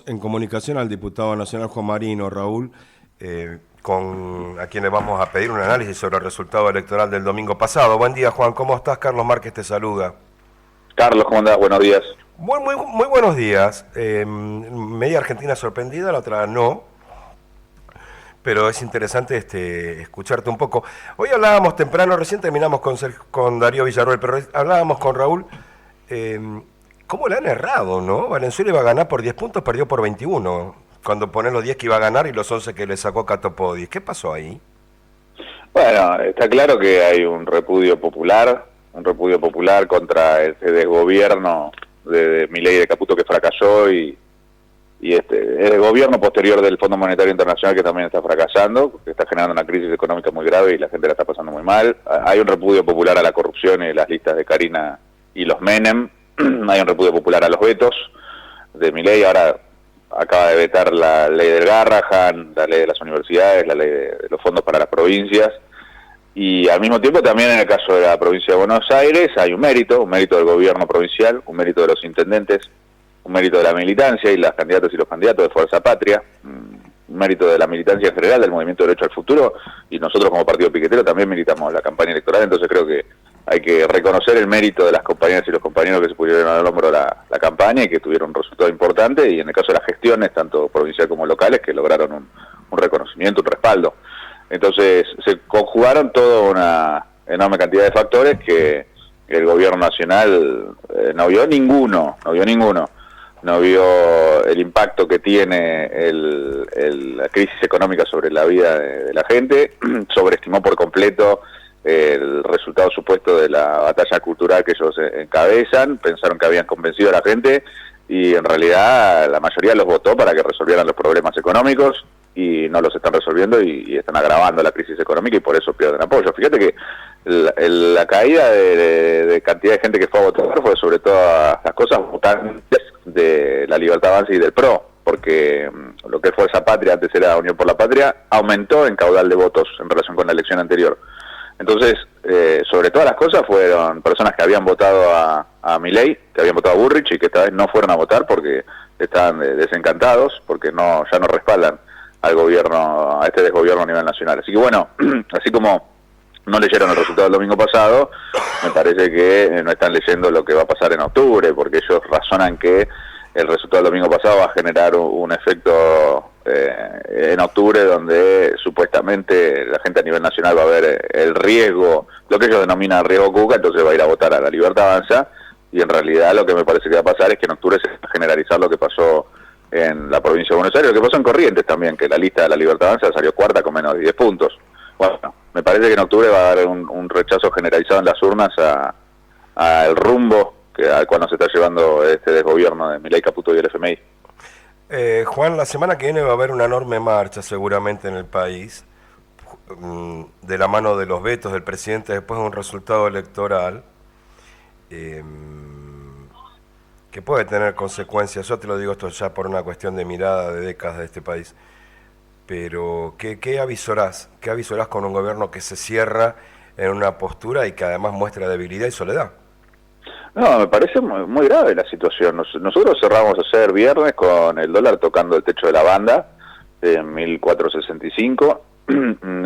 En comunicación al diputado nacional Juan Marino, Raúl, a quienes vamos a pedir un análisis sobre el resultado electoral del domingo pasado. Buen día, Juan, ¿cómo estás? Carlos Márquez te saluda. Carlos, ¿cómo andás? Buenos días. Muy buenos días. Media Argentina sorprendida, la otra no, pero es interesante escucharte un poco. Hoy hablábamos temprano, recién terminamos con Darío Villarroel, pero hablábamos con Raúl. ¿Cómo le han errado, no? Valenzuela iba a ganar por 10 puntos, perdió por 21. Cuando ponen los 10 que iba a ganar y los 11 que le sacó Catopodis. ¿Qué pasó ahí? Bueno, está claro que hay un repudio popular contra ese desgobierno de Milei de Caputo que fracasó y el gobierno posterior del Fondo Monetario Internacional que también está fracasando, que está generando una crisis económica muy grave y la gente la está pasando muy mal. Hay un repudio popular a la corrupción y las listas de Karina y los Menem. Hay un repudio popular a los vetos de Milei. Ahora acaba de vetar la ley del Garrahan, la ley de las universidades, la ley de los fondos para las provincias. Y al mismo tiempo también en el caso de la provincia de Buenos Aires hay un mérito del gobierno provincial, un mérito de los intendentes, un mérito de la militancia y las candidatas y los candidatos de Fuerza Patria, un mérito de la militancia en general, del Movimiento Derecho al Futuro, y nosotros como partido piquetero también militamos la campaña electoral. Entonces creo que hay que reconocer el mérito de las compañeras y los compañeros que se pusieron al hombro la campaña y que tuvieron un resultado importante, y en el caso de las gestiones, tanto provincial como locales, que lograron un reconocimiento, un respaldo. Entonces se conjugaron toda una enorme cantidad de factores que el gobierno nacional no vio ninguno. No vio el impacto que tiene la crisis económica sobre la vida de la gente, sobreestimó por completo el resultado supuesto de la batalla cultural que ellos encabezan, pensaron que habían convencido a la gente y en realidad la mayoría los votó para que resolvieran los problemas económicos y no los están resolviendo y están agravando la crisis económica y por eso pierden apoyo. Fíjate que la caída de cantidad de gente que fue a votar fue sobre todas las cosas votantes de la Libertad Avanza y del PRO, porque lo que es Fuerza Patria, antes era Unión por la Patria, aumentó en caudal de votos en relación con la elección anterior. Entonces, sobre todas las cosas fueron personas que habían votado a Milei, que habían votado a Burrich y que esta vez no fueron a votar porque estaban desencantados, porque ya no respaldan al gobierno, a este desgobierno a nivel nacional. Así que bueno, así como no leyeron el resultado del domingo pasado, me parece que no están leyendo lo que va a pasar en octubre, porque ellos razonan que el resultado del domingo pasado va a generar un efecto en octubre donde supuestamente la gente a nivel nacional va a ver el riesgo, lo que ellos denominan riesgo Cuca, entonces va a ir a votar a la Libertad Avanza, y en realidad lo que me parece que va a pasar es que en octubre se va a generalizar lo que pasó en la provincia de Buenos Aires, lo que pasó en Corrientes también, que la lista de la Libertad Avanza salió cuarta con menos de 10 puntos. Bueno, me parece que en octubre va a haber un rechazo generalizado en las urnas al rumbo al cual nos está llevando este desgobierno de Milei, Caputo y el FMI. Juan, la semana que viene va a haber una enorme marcha seguramente en el país, de la mano de los vetos del presidente después de un resultado electoral que puede tener consecuencias. Yo te lo digo esto ya por una cuestión de mirada de décadas de este país. Pero, ¿qué avisorás? ¿Qué avisorás con un gobierno que se cierra en una postura y que además muestra debilidad y soledad? No, me parece muy grave la situación. Nosotros cerramos ayer viernes con el dólar tocando el techo de la banda de 1.465.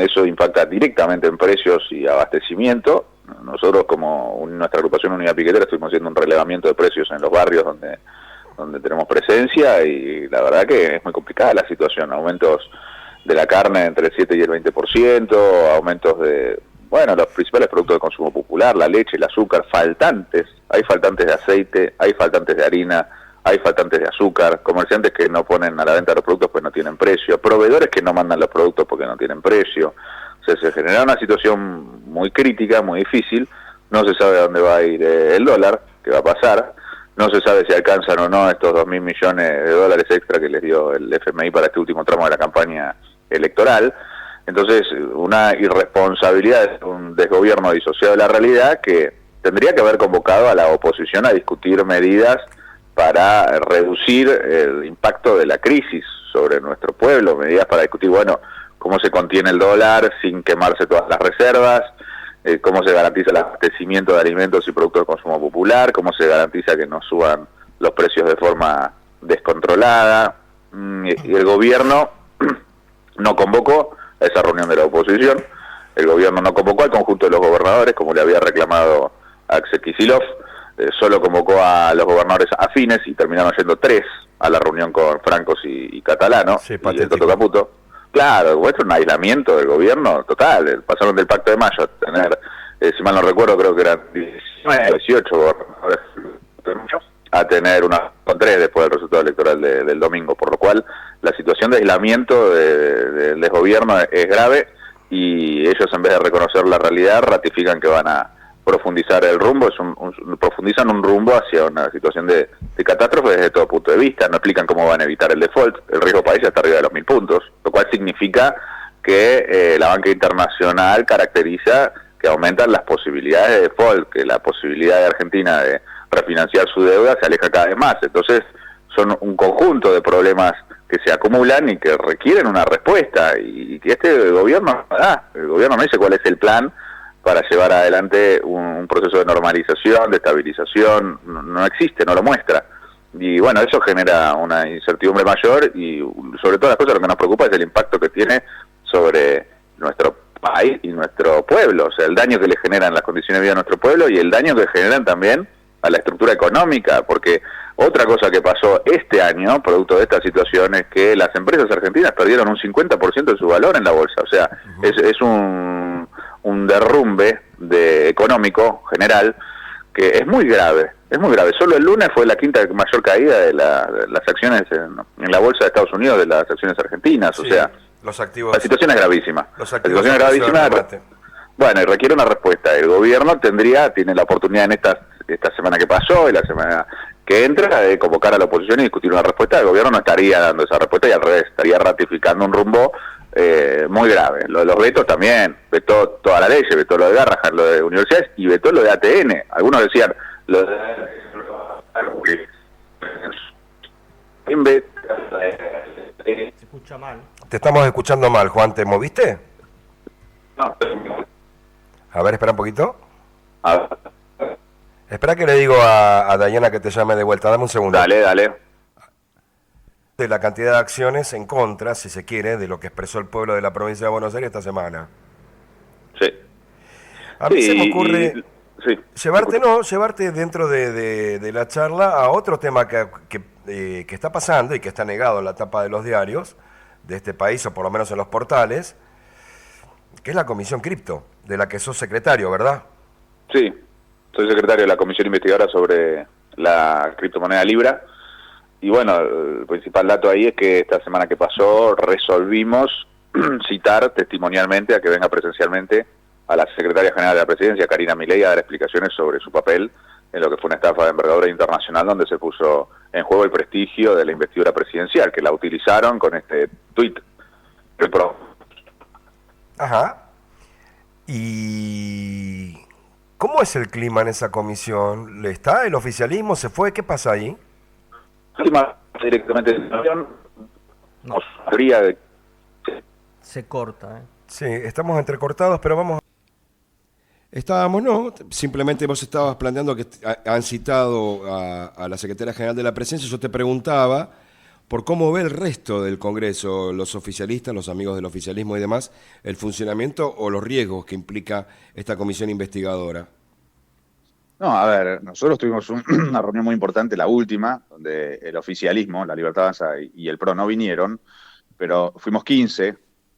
Eso impacta directamente en precios y abastecimiento. Nosotros, como nuestra agrupación Unidad Piquetera, estuvimos haciendo un relevamiento de precios en los barrios donde tenemos presencia y la verdad que es muy complicada la situación. Aumentos de la carne entre el 7 y el 20%, aumentos de, los principales productos de consumo popular, la leche, el azúcar, faltantes. Hay faltantes de aceite, hay faltantes de harina, hay faltantes de azúcar, comerciantes que no ponen a la venta los productos porque no tienen precio, proveedores que no mandan los productos porque no tienen precio. O sea, se genera una situación muy crítica, muy difícil. No se sabe a dónde va a ir el dólar, qué va a pasar. No se sabe si alcanzan o no estos 2.000 millones de dólares extra que les dio el FMI para este último tramo de la campaña electoral. Entonces, una irresponsabilidad, un desgobierno disociado de la realidad que tendría que haber convocado a la oposición a discutir medidas para reducir el impacto de la crisis sobre nuestro pueblo, medidas para discutir, cómo se contiene el dólar sin quemarse todas las reservas, cómo se garantiza el abastecimiento de alimentos y productos de consumo popular, cómo se garantiza que no suban los precios de forma descontrolada, y el gobierno no convocó a esa reunión de la oposición, el gobierno no convocó al conjunto de los gobernadores, como le había reclamado Axel Kicillof, solo convocó a los gobernadores afines y terminaron yendo 3 a la reunión con Francos y Catalano, Sí, y el patético. Toto Caputo. Claro, es un aislamiento del gobierno total, pasaron del Pacto de Mayo a tener, si mal no recuerdo, creo que eran 19, 18 gobernadores, a tener una con 3 después del resultado electoral del domingo, por lo cual la situación de aislamiento del desgobierno es grave, y ellos, en vez de reconocer la realidad, ratifican que van a profundizar el rumbo, profundizan un rumbo hacia una situación de catástrofe desde todo punto de vista, no explican cómo van a evitar el default, el riesgo país está arriba de los 1000 puntos, lo cual significa que la banca internacional caracteriza que aumentan las posibilidades de default, que la posibilidad de Argentina de refinanciar su deuda se aleja cada vez más. Entonces son un conjunto de problemas que se acumulan y que requieren una respuesta, y que este gobierno no da. El gobierno no dice cuál es el plan para llevar adelante un proceso de normalización, de estabilización, no existe, no lo muestra. Y bueno, eso genera una incertidumbre mayor, y sobre todas las cosas lo que nos preocupa es el impacto que tiene sobre nuestro país y nuestro pueblo, o sea, el daño que le generan las condiciones de vida a nuestro pueblo y el daño que generan también a la estructura económica, porque otra cosa que pasó este año, producto de esta situación, es que las empresas argentinas perdieron un 50% de su valor en la bolsa, o sea, es un derrumbe económico general que es muy grave, es muy grave. Solo el lunes fue la quinta mayor caída de las acciones en la bolsa de Estados Unidos, de las acciones argentinas, Sí, o sea, los activos, la situación es gravísima. los La activos situación es a precio de gravísima. remate. Bueno, y requiere una respuesta. El gobierno tiene la oportunidad en esta semana que pasó y la semana que entra de convocar a la oposición y discutir una respuesta. El gobierno no estaría dando esa respuesta, y al revés, estaría ratificando un rumbo muy grave. Lo de los vetos también, vetó toda la ley, vetó lo de Garrahan, lo de universidades, y vetó lo de ATN. Algunos decían, lo de... Se escucha mal. Te estamos escuchando mal, Juan, ¿te moviste? No, A ver, espera un poquito. a ver, Espera que le digo a Dayana que te llame de vuelta, dame un segundo. dale. De la cantidad de acciones en contra, si se quiere, de lo que expresó el pueblo de la provincia de Buenos Aires esta semana. Sí. A mí Sí, se me ocurre sí. llevarte dentro de la charla a otro tema que está pasando y que está negado en la tapa de los diarios de este país, o por lo menos en los portales, que es la Comisión Cripto, de la que sos secretario, ¿verdad? Sí, soy secretario de la Comisión Investigadora sobre la criptomoneda Libra. Y bueno, el principal dato ahí es que esta semana que pasó resolvimos citar testimonialmente a que venga presencialmente a la secretaria general de la Presidencia, Karina Milei, a dar explicaciones sobre su papel en lo que fue una estafa de envergadura internacional, donde se puso en juego el prestigio de la investidura presidencial, que la utilizaron con este tuit. Ajá. ¿Y cómo es el clima en esa comisión? ¿Le está el oficialismo? ¿Se fue? ¿Qué pasa ahí? Directamente de la avión, No, habría de... se corta, ¿eh? Sí, estamos entrecortados, pero vamos. Estábamos, no, simplemente vos estabas planteando que han citado a la Secretaria General de la Presidencia. Yo te preguntaba por cómo ve el resto del Congreso, los oficialistas, los amigos del oficialismo y demás, el funcionamiento o los riesgos que implica esta comisión investigadora. No, a ver, nosotros tuvimos una reunión muy importante, la última, donde el oficialismo, la Libertad Avanza y el PRO no vinieron, pero fuimos 15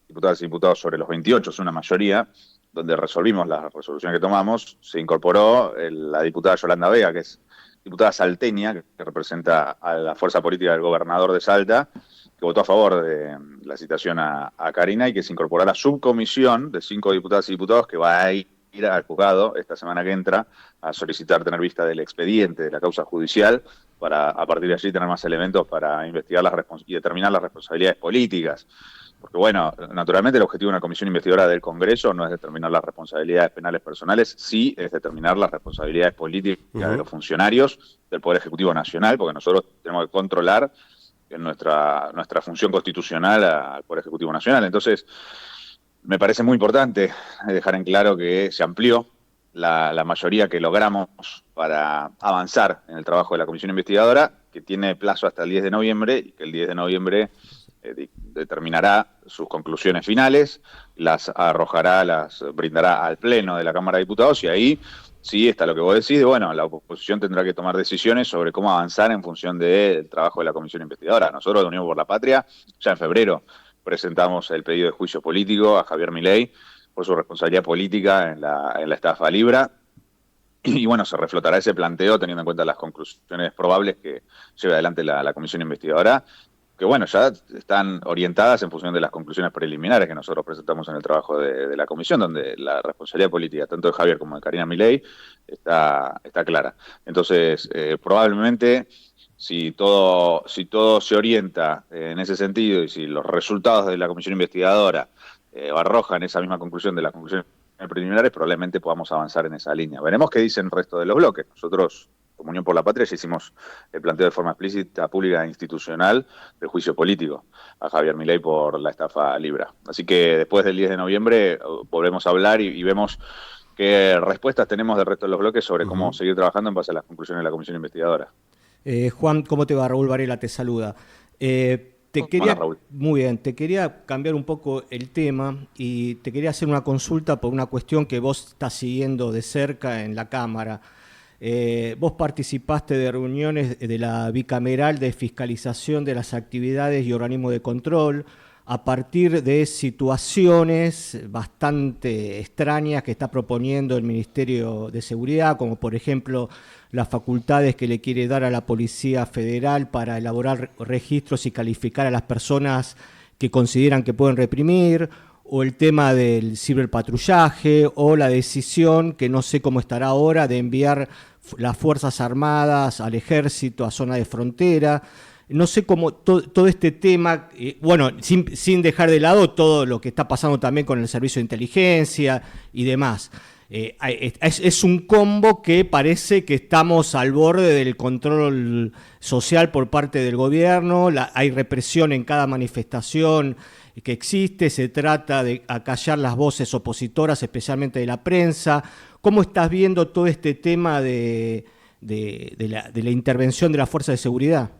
diputadas y diputados sobre los 28, es una mayoría, donde resolvimos la resolución que tomamos. Se incorporó la diputada Yolanda Vega, que es diputada salteña, que representa a la fuerza política del gobernador de Salta, que votó a favor de la citación a Karina, y que se incorporó a la subcomisión de 5 diputadas y diputados que va a ir al juzgado esta semana que entra a solicitar tener vista del expediente de la causa judicial para a partir de allí tener más elementos para investigar y determinar las responsabilidades políticas. Porque bueno, naturalmente el objetivo de una comisión investigadora del Congreso no es determinar las responsabilidades penales personales, sí es determinar las responsabilidades políticas de los funcionarios del Poder Ejecutivo Nacional, porque nosotros tenemos que controlar en nuestra función constitucional al Poder Ejecutivo Nacional. Entonces, me parece muy importante dejar en claro que se amplió la mayoría que logramos para avanzar en el trabajo de la comisión investigadora, que tiene plazo hasta el 10 de noviembre y que el 10 de noviembre determinará sus conclusiones finales, las arrojará, las brindará al Pleno de la Cámara de Diputados y ahí sí está lo que vos decís, bueno, la oposición tendrá que tomar decisiones sobre cómo avanzar en función del trabajo de la Comisión Investigadora. Nosotros de Unión por la Patria, ya en febrero, presentamos el pedido de juicio político a Javier Milei por su responsabilidad política en la estafa Libra. Y bueno, se reflotará ese planteo teniendo en cuenta las conclusiones probables que lleve adelante la Comisión Investigadora, que bueno, ya están orientadas en función de las conclusiones preliminares que nosotros presentamos en el trabajo de la comisión, donde la responsabilidad política, tanto de Javier como de Karina Milei, está clara. Entonces, probablemente, si todo se orienta en ese sentido y si los resultados de la comisión investigadora arrojan esa misma conclusión de las conclusiones preliminares, probablemente podamos avanzar en esa línea. Veremos qué dicen el resto de los bloques. Nosotros, como Unión por la Patria, ya hicimos el planteo de forma explícita, pública e institucional del juicio político a Javier Milei por la estafa Libra. Así que después del 10 de noviembre volvemos a hablar y vemos qué respuestas tenemos del resto de los bloques sobre cómo seguir trabajando en base a las conclusiones de la comisión investigadora. Juan, ¿cómo te va? Raúl Varela te saluda. Hola, Raúl. Muy bien, te quería cambiar un poco el tema y te quería hacer una consulta por una cuestión que vos estás siguiendo de cerca en la Cámara. Vos participaste de reuniones de la bicameral de fiscalización de las actividades y organismos de control a partir de situaciones bastante extrañas que está proponiendo el Ministerio de Seguridad, como por ejemplo las facultades que le quiere dar a la Policía Federal para elaborar registros y calificar a las personas que consideran que pueden reprimir, o el tema del ciberpatrullaje, o la decisión, que no sé cómo estará ahora, de enviar las Fuerzas Armadas al Ejército a zona de frontera. No sé cómo todo este tema, bueno, sin dejar de lado todo lo que está pasando también con el servicio de inteligencia y demás. Es un combo que parece que estamos al borde del control social por parte del gobierno, hay represión en cada manifestación que existe, se trata de acallar las voces opositoras, especialmente de la prensa. ¿Cómo estás viendo todo este tema de la intervención de las fuerzas de seguridad?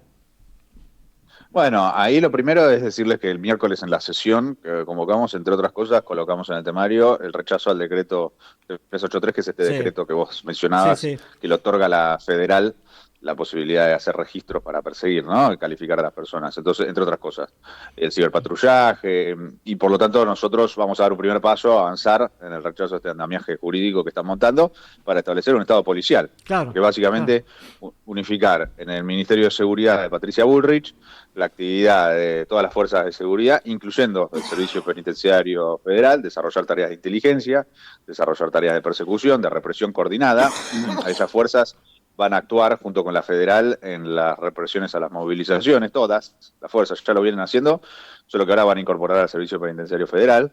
Bueno, ahí lo primero es decirles que el miércoles en la sesión que convocamos, entre otras cosas, colocamos en el temario el rechazo al decreto 383, que es este decreto que vos mencionabas, que le otorga a la federal la posibilidad de hacer registros para perseguir, ¿no? Y calificar a las personas. Entonces, entre otras cosas, el ciberpatrullaje, y por lo tanto nosotros vamos a dar un primer paso a avanzar en el rechazo a este andamiaje jurídico que están montando para establecer un estado policial, que básicamente unificar en el Ministerio de Seguridad de Patricia Bullrich la actividad de todas las fuerzas de seguridad, incluyendo el Servicio Penitenciario Federal, desarrollar tareas de inteligencia, desarrollar tareas de persecución, de represión coordinada. A esas fuerzas van a actuar junto con la federal en las represiones a las movilizaciones, todas las fuerzas ya lo vienen haciendo, solo que ahora van a incorporar al Servicio Penitenciario Federal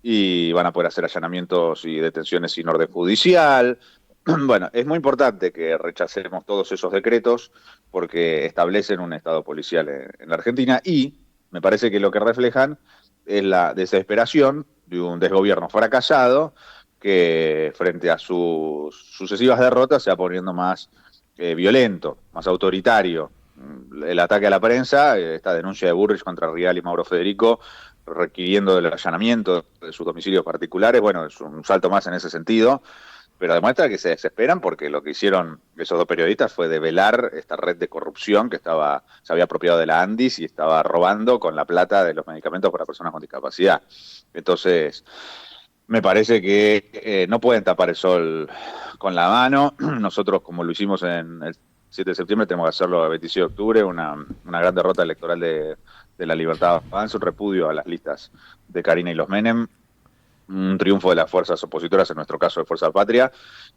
y van a poder hacer allanamientos y detenciones sin orden judicial. Bueno, es muy importante que rechacemos todos esos decretos porque establecen un estado policial en la Argentina y me parece que lo que reflejan es la desesperación de un desgobierno fracasado que frente a sus sucesivas derrotas se va poniendo más violento, más autoritario. El ataque a la prensa, esta denuncia de Bullrich contra Rial y Mauro Federico, requiriendo el allanamiento de sus domicilios particulares, bueno, es un salto más en ese sentido, pero demuestra que se desesperan porque lo que hicieron esos dos periodistas fue develar esta red de corrupción que se había apropiado de la Andis y estaba robando con la plata de los medicamentos para personas con discapacidad. Entonces, me parece que no pueden tapar el sol con la mano. Nosotros, como lo hicimos en el 7 de septiembre, tenemos que hacerlo el 26 de octubre, una gran derrota electoral de la Libertad Avanza, un repudio a las listas de Karina y los Menem, un triunfo de las fuerzas opositoras, en nuestro caso de Fuerza Patria,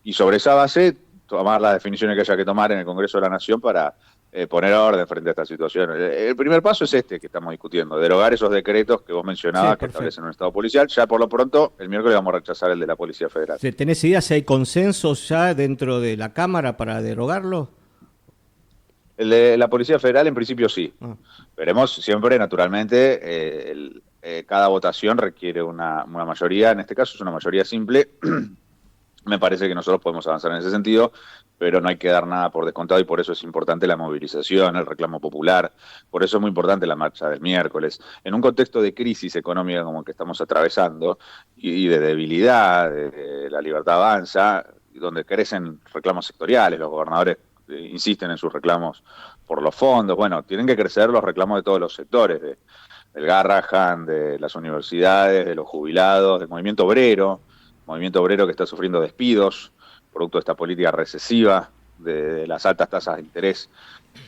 y sobre esa base tomar las definiciones que haya que tomar en el Congreso de la Nación para poner orden frente a esta situación. El primer paso es este que estamos discutiendo, derogar esos decretos que vos mencionabas que establecen un estado policial. Ya por lo pronto, el miércoles vamos a rechazar el de la Policía Federal. ¿Tenés idea si hay consensos ya dentro de la Cámara para derogarlo? El de la Policía Federal en principio sí. Veremos siempre, naturalmente, cada votación requiere una mayoría, en este caso es una mayoría simple, Me parece que nosotros podemos avanzar en ese sentido, pero no hay que dar nada por descontado y por eso es importante la movilización, el reclamo popular, por eso es muy importante la marcha del miércoles. En un contexto de crisis económica como el que estamos atravesando y de debilidad, de la libertad avanza, donde crecen reclamos sectoriales, los gobernadores insisten en sus reclamos por los fondos, bueno, tienen que crecer los reclamos de todos los sectores, del Garrahan, de las universidades, de los jubilados, del movimiento obrero que está sufriendo despidos, producto de esta política recesiva, de las altas tasas de interés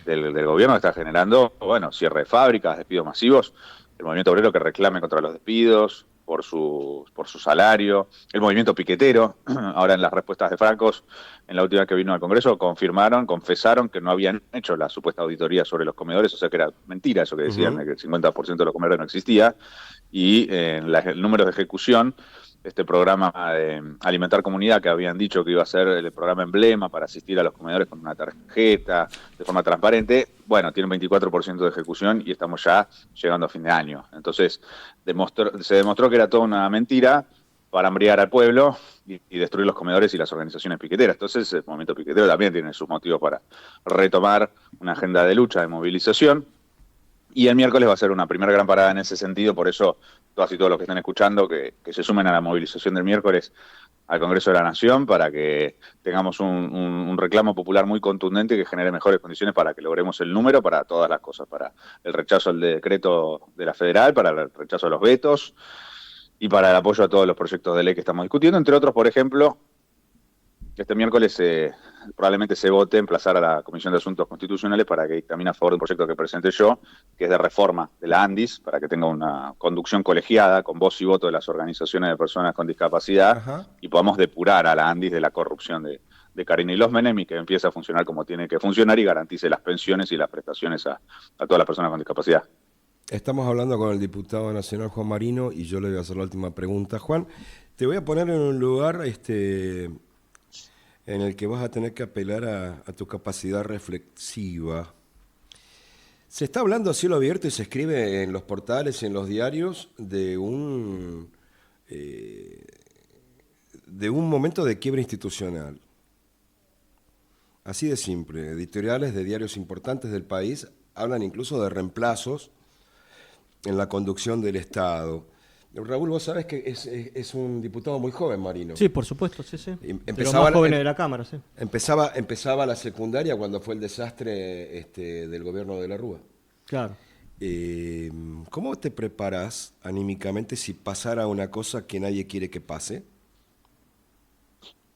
del gobierno que está generando, bueno, cierre de fábricas, despidos masivos, el movimiento obrero que reclame contra los despidos, por su salario, el movimiento piquetero, ahora en las respuestas de Francos, en la última que vino al Congreso, confesaron que no habían hecho la supuesta auditoría sobre los comedores, o sea que era mentira eso que decían, de que el 50% de los comedores no existía, y el número de ejecución, este programa de Alimentar Comunidad que habían dicho que iba a ser el programa emblema para asistir a los comedores con una tarjeta de forma transparente, bueno, tiene un 24% de ejecución y estamos ya llegando a fin de año. Entonces se demostró que era toda una mentira para hambriar al pueblo y destruir los comedores y las organizaciones piqueteras. Entonces el movimiento piquetero también tiene sus motivos para retomar una agenda de lucha, de movilización. Y el miércoles va a ser una primera gran parada en ese sentido, por eso todas y todos los que están escuchando que se sumen a la movilización del miércoles al Congreso de la Nación para que tengamos un reclamo popular muy contundente que genere mejores condiciones para que logremos el número para todas las cosas, para el rechazo al decreto de la federal, para el rechazo a los vetos y para el apoyo a todos los proyectos de ley que estamos discutiendo, entre otros, por ejemplo, que este miércoles probablemente se vote emplazar a la Comisión de Asuntos Constitucionales para que dictamine a favor de un proyecto que presenté yo, que es de reforma de la ANDIS, para que tenga una conducción colegiada, con voz y voto de las organizaciones de personas con discapacidad, Ajá. y podamos depurar a la ANDIS de la corrupción de Karine Losmenem y que empiece a funcionar como tiene que funcionar y garantice las pensiones y las prestaciones a todas las personas con discapacidad. Estamos hablando con el diputado nacional Juan Marino y yo le voy a hacer la última pregunta. Juan, te voy a poner en un lugar en el que vas a tener que apelar a tu capacidad reflexiva. Se está hablando a cielo abierto y se escribe en los portales y en los diarios de un momento de quiebra institucional. Así de simple. Editoriales de diarios importantes del país hablan incluso de reemplazos en la conducción del Estado. Raúl, vos sabés que es un diputado muy joven, Marino. Sí, por supuesto, sí. Pero Empezaba más jóvenes de la Cámara, sí. Empezaba la secundaria cuando fue el desastre del gobierno de la Rúa. Claro. ¿Cómo te preparás anímicamente si pasara una cosa que nadie quiere que pase?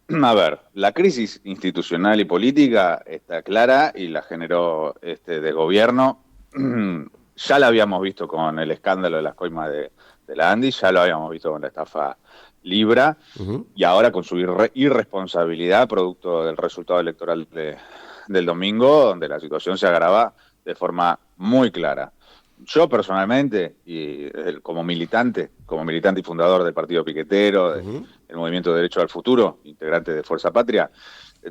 A ver, la crisis institucional y política está clara y la generó de gobierno. Ya la habíamos visto con el escándalo de las coimas de la ANDI, ya lo habíamos visto con la estafa Libra, y ahora con su irresponsabilidad producto del resultado electoral del domingo, donde la situación se agrava de forma muy clara. Yo personalmente, y como militante y fundador del Partido Piquetero, del Movimiento de Derecho al Futuro, integrante de Fuerza Patria,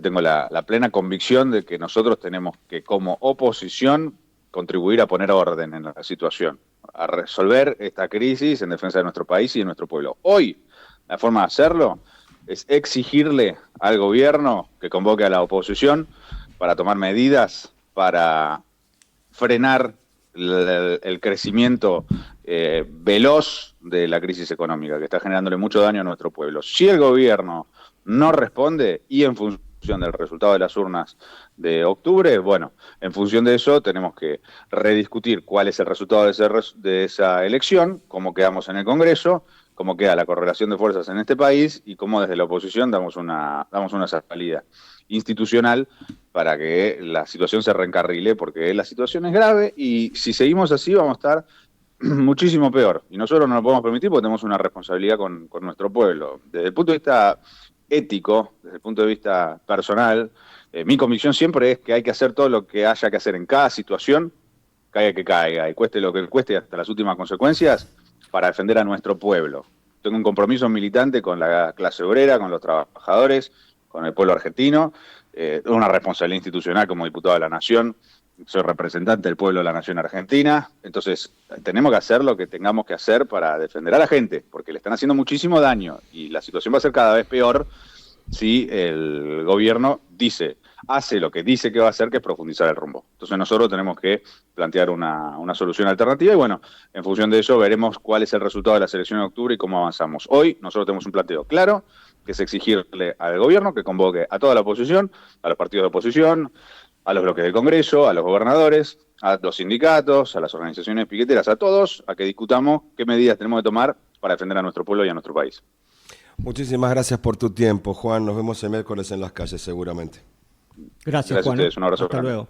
tengo la plena convicción de que nosotros tenemos que, como oposición, contribuir a poner orden en la situación, a resolver esta crisis en defensa de nuestro país y de nuestro pueblo. Hoy, la forma de hacerlo es exigirle al gobierno que convoque a la oposición para tomar medidas para frenar el crecimiento veloz de la crisis económica que está generándole mucho daño a nuestro pueblo. Si el gobierno no responde y en función del resultado de las urnas de octubre, bueno, en función de eso tenemos que rediscutir cuál es el resultado de esa elección, cómo quedamos en el Congreso, cómo queda la correlación de fuerzas en este país y cómo desde la oposición damos una salida institucional para que la situación se reencarrile, porque la situación es grave y si seguimos así vamos a estar muchísimo peor. Y nosotros no lo podemos permitir porque tenemos una responsabilidad con nuestro pueblo. Desde el punto de vista ético, desde el punto de vista personal, mi convicción siempre es que hay que hacer todo lo que haya que hacer en cada situación, caiga que caiga, y cueste lo que cueste hasta las últimas consecuencias, para defender a nuestro pueblo. Tengo un compromiso militante con la clase obrera, con los trabajadores, con el pueblo argentino, una responsabilidad institucional como diputado de la Nación, soy representante del pueblo de la Nación Argentina, entonces tenemos que hacer lo que tengamos que hacer para defender a la gente, porque le están haciendo muchísimo daño y la situación va a ser cada vez peor si el gobierno hace lo que dice que va a hacer, que es profundizar el rumbo. Entonces nosotros tenemos que plantear una solución alternativa y bueno, en función de eso veremos cuál es el resultado de la elección de octubre y cómo avanzamos. Hoy nosotros tenemos un planteo claro, que es exigirle al gobierno que convoque a toda la oposición, a los partidos de oposición, a los bloques del Congreso, a los gobernadores, a los sindicatos, a las organizaciones piqueteras, a todos, a que discutamos qué medidas tenemos que tomar para defender a nuestro pueblo y a nuestro país. Muchísimas gracias por tu tiempo, Juan. Nos vemos el miércoles en las calles seguramente. Gracias, Juan. A ustedes, un abrazo Hasta grande. luego.